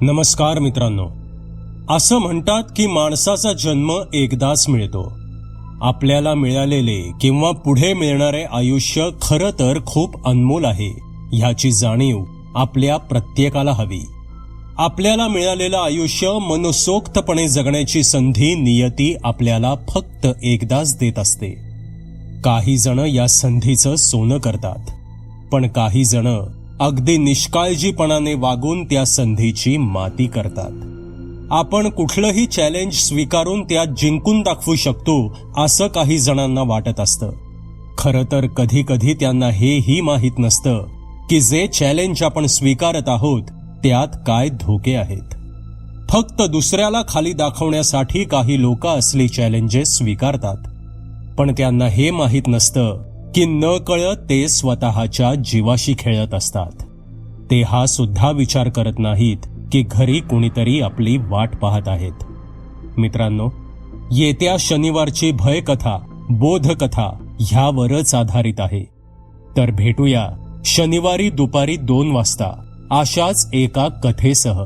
नमस्कार मित्रांनो. असं म्हणतात की माणसाचा जन्म एकदाच मिळतो. आपल्याला मिळालेले किंवा पुढे मिळणारे आयुष्य खरं तर खूप अनमोल आहे, ह्याची जाणीव आपल्या प्रत्येकाला हवी. आपल्याला मिळालेलं आयुष्य मनसोक्तपणे जगण्याची संधी नियती आपल्याला फक्त एकदाच देत असते. काही जण या संधीचं सोनं करतात, पण काही जण अगदी निष्काळजीपणाने वागून त्या संधीची माती करतात. आपण कुठलंही चॅलेंज स्वीकारून त्यात जिंकून दाखवू शकतो असं काही जणांना वाटत असतं. खरं तर कधी कधी त्यांना हेही माहीत नसतं की जे चॅलेंज आपण स्वीकारत आहोत त्यात काय धोके आहेत. फक्त दुसऱ्याला खाली दाखवण्यासाठी काही लोक असली चॅलेंजेस स्वीकारतात, पण त्यांना हे माहीत नसतं की न कळत ते स्वतःच्या जीवाशी खेळत असतात. ते हा सुद्धा विचार करत नाहीत की घरी कुणीतरी आपली वाट पाहत आहेत. मित्रांनो, येत्या शनिवारची भयकथा, बोधकथा ह्यावरच आधारित आहे. तर भेटूया शनिवारी दुपारी 2 वाजता अशाच एका कथेसह.